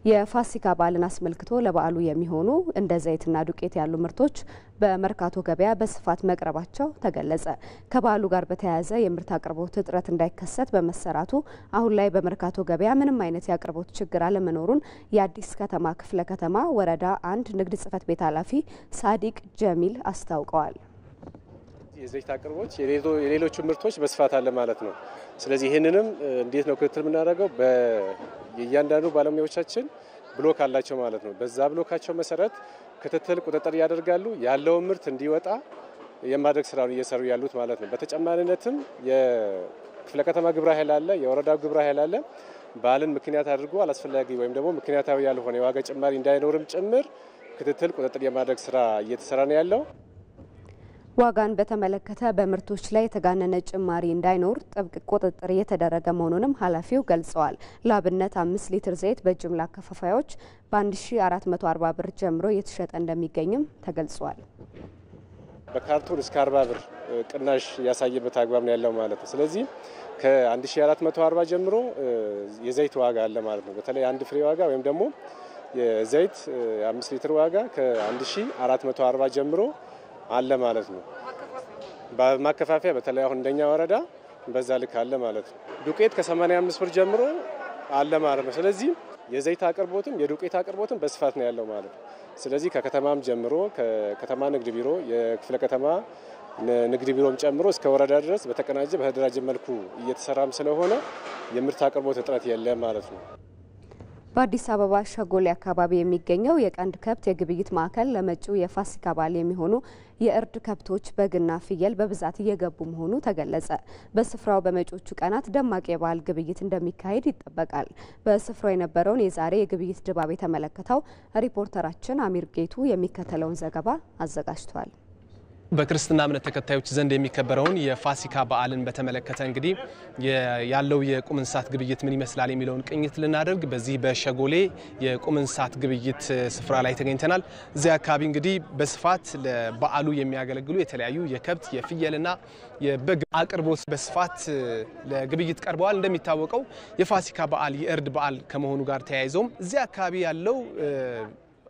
የፋሲካ በዓልን አስመልክቶ ለበዓሉ የሚሆኑ እንደ ዘይትና ዱቄት ያሉ ምርቶች በመርካቶ ገበያ በስፋት መቅረባቸው ተገለጸ። ከበዓሉ ጋር በተያያዘ የምርት አቅርቦት እጥረት እንዳይከሰት በመሰራቱ አሁን ላይ በመርካቶ ገበያ ምንም አይነት የአቅርቦት ችግር አለመኖሩን የአዲስ ከተማ ክፍለ ከተማ ወረዳ 1 ንግድ ጽሕፈት ቤት ኃላፊ ሳዲቅ ጀሚል አስታውቀዋል። የዘይት አቅርቦት የሌሎች ምርቶች በስፋት አለ ማለት ነው። ስለዚህ ይሄንንም እንዴት ነው ክትትል የምናደርገው? በእያንዳንዱ ባለሙያዎቻችን ብሎክ አላቸው ማለት ነው። በዛ ብሎካቸው መሰረት ክትትል ቁጥጥር ያደርጋሉ። ያለው ምርት እንዲወጣ የማድረግ ስራውን እየሰሩ ያሉት ማለት ነው። በተጨማሪነትም የክፍለ ከተማ ግብረ ኃይል አለ፣ የወረዳው ግብረ ኃይል አለ። በዓልን ምክንያት አድርጎ አላስፈላጊ ወይም ደግሞ ምክንያታዊ ያልሆነ የዋጋ ጭማሪ እንዳይኖርም ጭምር ክትትል ቁጥጥር የማድረግ ስራ እየተሰራ ነው ያለው። ዋጋን በተመለከተ በምርቶች ላይ የተጋነነ ጭማሪ እንዳይኖር ጥብቅ ቁጥጥር እየተደረገ መሆኑንም ኃላፊው ገልጸዋል። ለአብነት 5 ሊትር ዘይት በጅምላ አከፋፋዮች በ1440 ብር ጀምሮ እየተሸጠ እንደሚገኝም ተገልጿል። በካርቶን እስከ 40 ብር ቅናሽ ያሳየበት አግባብ ነው ያለው ማለት ነው። ስለዚህ ከ1440 ጀምሮ የዘይት ዋጋ አለ ማለት ነው። በተለይ አንድ ፍሬ ዋጋ ወይም ደግሞ የዘይት 5 ሊትር ዋጋ ከ1440 ጀምሮ አለ ማለት ነው። በማከፋፈያ በተለይ አሁን እንደኛ ወረዳ በዛ ልክ አለ ማለት ነው። ዱቄት ከ85 ብር ጀምሮ አለ ማለት ነው። ስለዚህ የዘይት አቅርቦትም የዱቄት አቅርቦትም በስፋት ነው ያለው ማለት ነው። ስለዚህ ከከተማም ጀምሮ ከከተማ ንግድ ቢሮ የክፍለ ከተማ ንግድ ቢሮም ጨምሮ እስከ ወረዳ ድረስ በተቀናጀ በተደራጀ መልኩ እየተሰራም ስለሆነ የምርት አቅርቦት እጥረት የለም ማለት ነው። በአዲስ አበባ ሸጎሌ አካባቢ የሚገኘው የቀንድ ከብት የግብይት ማዕከል ለመጪው የፋሲካ በዓል የሚሆኑ የእርድ ከብቶች በግና ፍየል በብዛት እየገቡ መሆኑ ተገለጸ። በስፍራው በመጪዎቹ ቀናት ደማቅ የበዓል ግብይት እንደሚካሄድ ይጠበቃል። በስፍራው የነበረውን የዛሬ የግብይት ድባብ የተመለከተው ሪፖርተራችን አሚር ጌቱ የሚከተለውን ዘገባ አዘጋጅቷል። በክርስትና እምነት ተከታዮች ዘንድ የሚከበረውን የፋሲካ በዓልን በተመለከተ እንግዲህ ያለው የቁም እንስሳት ግብይት ምን ይመስላል የሚለውን ቅኝት ልናደርግ በዚህ በሸጎሌ የቁም እንስሳት ግብይት ስፍራ ላይ ተገኝተናል። እዚህ አካባቢ እንግዲህ በስፋት ለበዓሉ የሚያገለግሉ የተለያዩ የከብት የፍየልና የበግ አቅርቦት በስፋት ለግብይት ቀርበዋል። እንደሚታወቀው የፋሲካ በዓል የእርድ በዓል ከመሆኑ ጋር ተያይዞም እዚህ አካባቢ ያለው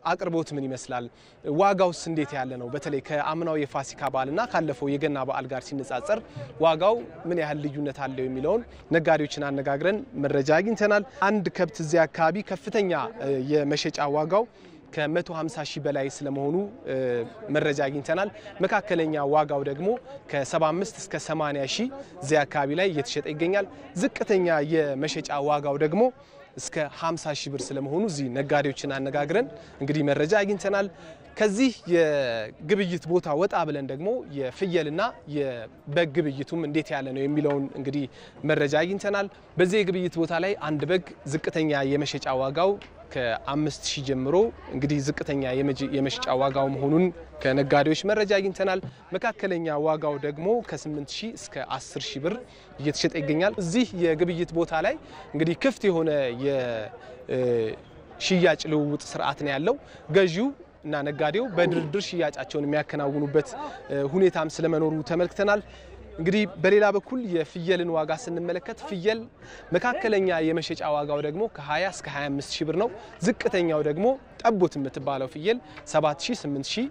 አቅርቦት ምን ይመስላል? ዋጋውስ እንዴት ያለ ነው? በተለይ ከአምናው የፋሲካ በዓልና ካለፈው የገና በዓል ጋር ሲነጻጸር ዋጋው ምን ያህል ልዩነት አለው የሚለውን ነጋዴዎችን አነጋግረን መረጃ አግኝተናል። አንድ ከብት እዚህ አካባቢ ከፍተኛ የመሸጫ ዋጋው ከ150 ሺህ በላይ ስለመሆኑ መረጃ አግኝተናል። መካከለኛ ዋጋው ደግሞ ከ75 እስከ 80 ሺህ እዚህ አካባቢ ላይ እየተሸጠ ይገኛል። ዝቅተኛ የመሸጫ ዋጋው ደግሞ እስከ 50 ሺህ ብር ስለመሆኑ እዚህ ነጋዴዎችን አነጋግረን እንግዲህ መረጃ አግኝተናል። ከዚህ የግብይት ቦታ ወጣ ብለን ደግሞ የፍየልና የበግ ግብይቱም እንዴት ያለ ነው የሚለውን እንግዲህ መረጃ አግኝተናል። በዚህ የግብይት ቦታ ላይ አንድ በግ ዝቅተኛ የመሸጫ ዋጋው ከ5000 ጀምሮ እንግዲህ ዝቅተኛ የመሸጫ ዋጋው መሆኑን ከነጋዴዎች መረጃ አግኝተናል። መካከለኛ ዋጋው ደግሞ ከ8000 እስከ 10000 ብር እየተሸጠ ይገኛል። እዚህ የግብይት ቦታ ላይ እንግዲህ ክፍት የሆነ የሽያጭ ልውውጥ ስርዓት ነው ያለው። ገዢው እና ነጋዴው በድርድር ሽያጫቸውን የሚያከናውኑበት ሁኔታም ስለመኖሩ ተመልክተናል። እንግዲህ በሌላ በኩል የፍየልን ዋጋ ስንመለከት ፍየል መካከለኛ የመሸጫ ዋጋው ደግሞ ከ20 እስከ 25 ሺህ ብር ነው። ዝቅተኛው ደግሞ ጠቦት የምትባለው ፍየል 7000 8000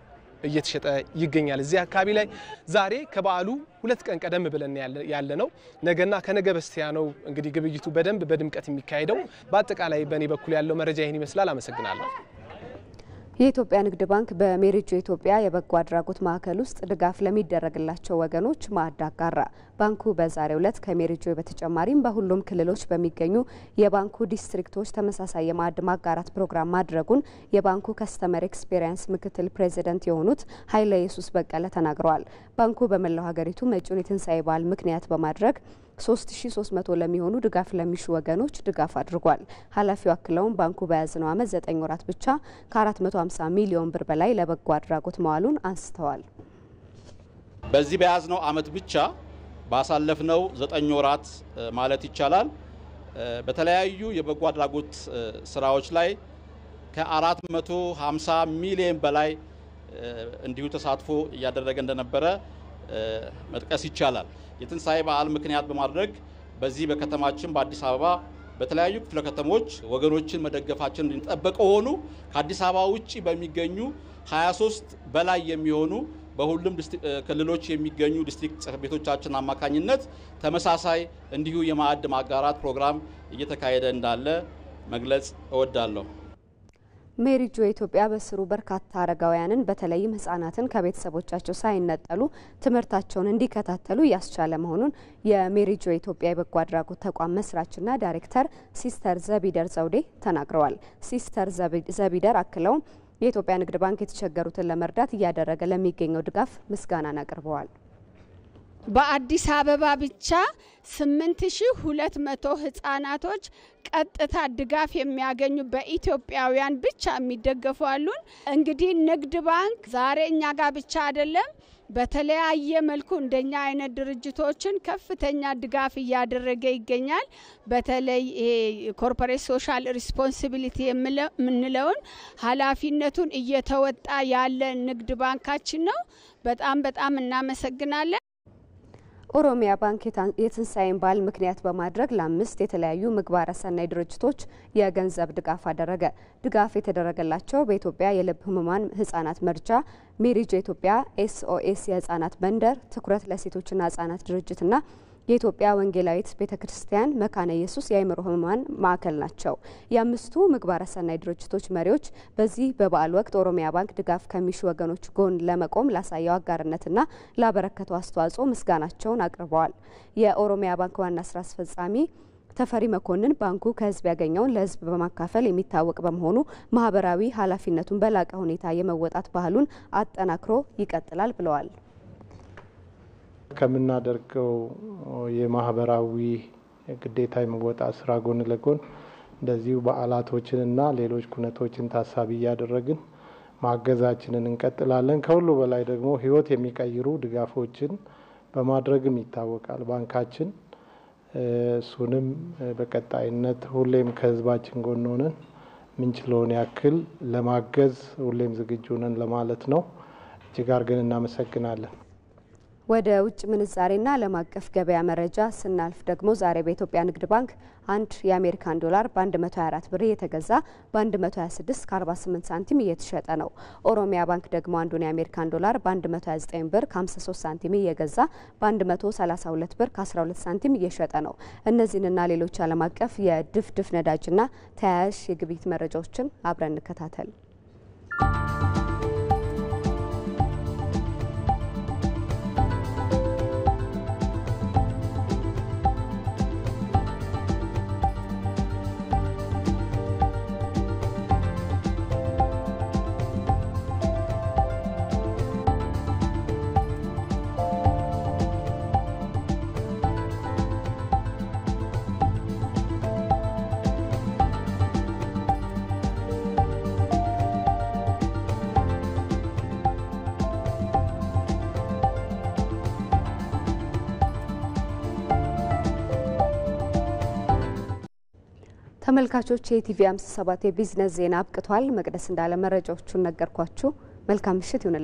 እየተሸጠ ይገኛል። እዚህ አካባቢ ላይ ዛሬ ከበዓሉ 2 ቀን ቀደም ብለን ያለ ነው። ነገና ከነገ በስቲያ ነው እንግዲህ ግብይቱ በደንብ በድምቀት የሚካሄደው። በአጠቃላይ በእኔ በኩል ያለው መረጃ ይህን ይመስላል። አመሰግናለሁ። የኢትዮጵያ ንግድ ባንክ በሜሪጆ ኢትዮጵያ የበጎ አድራጎት ማዕከል ውስጥ ድጋፍ ለሚደረግላቸው ወገኖች ማዕድ አጋራ። ባንኩ በዛሬው ዕለት ከሜሪጆ በተጨማሪም በሁሉም ክልሎች በሚገኙ የባንኩ ዲስትሪክቶች ተመሳሳይ የማዕድ ማጋራት ፕሮግራም ማድረጉን የባንኩ ከስተመር ኤክስፒሪየንስ ምክትል ፕሬዚደንት የሆኑት ኃይለ ኢየሱስ በቀለ ተናግረዋል። ባንኩ በመላው ሀገሪቱ መጪውን የትንሳኤ በዓል ምክንያት በማድረግ 3300 ለሚሆኑ ድጋፍ ለሚሹ ወገኖች ድጋፍ አድርጓል። ኃላፊው አክለውም ባንኩ በያዝነው ዓመት 9 ወራት ብቻ ከ450 ሚሊዮን ብር በላይ ለበጎ አድራጎት መዋሉን አንስተዋል። በዚህ በያዝነው ዓመት ብቻ ባሳለፍነው 9 ወራት ማለት ይቻላል በተለያዩ የበጎ አድራጎት ስራዎች ላይ ከ450 ሚሊዮን በላይ እንዲሁ ተሳትፎ እያደረገ እንደነበረ መጥቀስ ይቻላል። የትንሳኤ በዓል ምክንያት በማድረግ በዚህ በከተማችን በአዲስ አበባ በተለያዩ ክፍለ ከተሞች ወገኖችን መደገፋችን እንጠበቀው ሆኖ ከአዲስ አበባ ውጪ በሚገኙ 23 በላይ የሚሆኑ በሁሉም ክልሎች የሚገኙ ዲስትሪክት ጽሕፈት ቤቶቻችን አማካኝነት ተመሳሳይ እንዲሁ የማዕድ ማጋራት ፕሮግራም እየተካሄደ እንዳለ መግለጽ እወዳለሁ። ሜሪጆ ኢትዮጵያ በስሩ በርካታ አረጋውያንን በተለይም ህጻናትን ከቤተሰቦቻቸው ሳይነጠሉ ትምህርታቸውን እንዲከታተሉ ያስቻለ መሆኑን የሜሪጆ ኢትዮጵያ የበጎ አድራጎት ተቋም መስራችና ዳይሬክተር ሲስተር ዘቢደር ዘውዴ ተናግረዋል። ሲስተር ዘቢደር አክለው የኢትዮጵያ ንግድ ባንክ የተቸገሩትን ለመርዳት እያደረገ ለሚገኘው ድጋፍ ምስጋናን አቅርበዋል። በአዲስ አበባ ብቻ 8200 ህጻናቶች ቀጥታ ድጋፍ የሚያገኙ በኢትዮጵያውያን ብቻ የሚደገፉ አሉን። እንግዲህ ንግድ ባንክ ዛሬ እኛ ጋር ብቻ አይደለም በተለያየ መልኩ እንደኛ አይነት ድርጅቶችን ከፍተኛ ድጋፍ እያደረገ ይገኛል። በተለይ ኮርፖሬት ሶሻል ሪስፖንሲቢሊቲ የምንለውን ኃላፊነቱን እየተወጣ ያለ ንግድ ባንካችን ነው። በጣም እናመሰግናለን። ኦሮሚያ ባንክ የትንሳኤን በዓል ምክንያት በማድረግ ለ5 የተለያዩ ምግባረ ሰናይ ድርጅቶች የገንዘብ ድጋፍ አደረገ። ድጋፍ የተደረገላቸው በኢትዮጵያ የልብ ህሙማን ህጻናት መርጃ፣ ሜሪጆ ኢትዮጵያ፣ SOS የህጻናት መንደር፣ ትኩረት ለሴቶችና ህጻናት ድርጅትና የኢትዮጵያ ወንጌላዊት ቤተክርስቲያን መካነ ኢየሱስ የአእምሮ ህሙማን ማዕከል ናቸው። የአምስቱ ምግባረ ሰናይ ድርጅቶች መሪዎች በዚህ በበዓል ወቅት ኦሮሚያ ባንክ ድጋፍ ከሚሹ ወገኖች ጎን ለመቆም ላሳየው አጋርነትና ላበረከተው አስተዋጽኦ ምስጋናቸውን አቅርበዋል። የኦሮሚያ ባንክ ዋና ስራ አስፈጻሚ ተፈሪ መኮንን ባንኩ ከህዝብ ያገኘውን ለህዝብ በማካፈል የሚታወቅ በመሆኑ ማህበራዊ ኃላፊነቱን በላቀ ሁኔታ የመወጣት ባህሉን አጠናክሮ ይቀጥላል ብለዋል። ከምናደርገው የማህበራዊ ግዴታ የመወጣት ስራ ጎን ለጎን እንደዚሁ በዓላቶችንና ሌሎች ኩነቶችን ታሳቢ እያደረግን ማገዛችንን እንቀጥላለን። ከሁሉ በላይ ደግሞ ህይወት የሚቀይሩ ድጋፎችን በማድረግም ይታወቃል ባንካችን። እሱንም በቀጣይነት ሁሌም ከህዝባችን ጎን ሆነን ምንችለውን ያክል ለማገዝ ሁሌም ዝግጁ ነን ለማለት ነው። እጅግ አድርገን እናመሰግናለን። ወደ ውጭ ምንዛሬና ዓለም አቀፍ ገበያ መረጃ ስናልፍ ደግሞ ዛሬ በኢትዮጵያ ንግድ ባንክ አንድ የአሜሪካን ዶላር በ124 ብር እየተገዛ በ126 ከ48 ሳንቲም እየተሸጠ ነው። ኦሮሚያ ባንክ ደግሞ አንዱን የአሜሪካን ዶላር በ129 ብር ከ53 ሳንቲም እየገዛ በ132 ብር ከ12 ሳንቲም እየሸጠ ነው። እነዚህንና ሌሎች ዓለም አቀፍ የድፍድፍ ነዳጅና ተያያዥ የግብይት መረጃዎችን አብረን እንከታተል። ተመልካቾች የኢቲቪ 57 የቢዝነስ ዜና አብቅቷል። መቅደስ እንዳለ መረጃዎቹን ነገርኳችሁ። መልካም ምሽት ይሁን።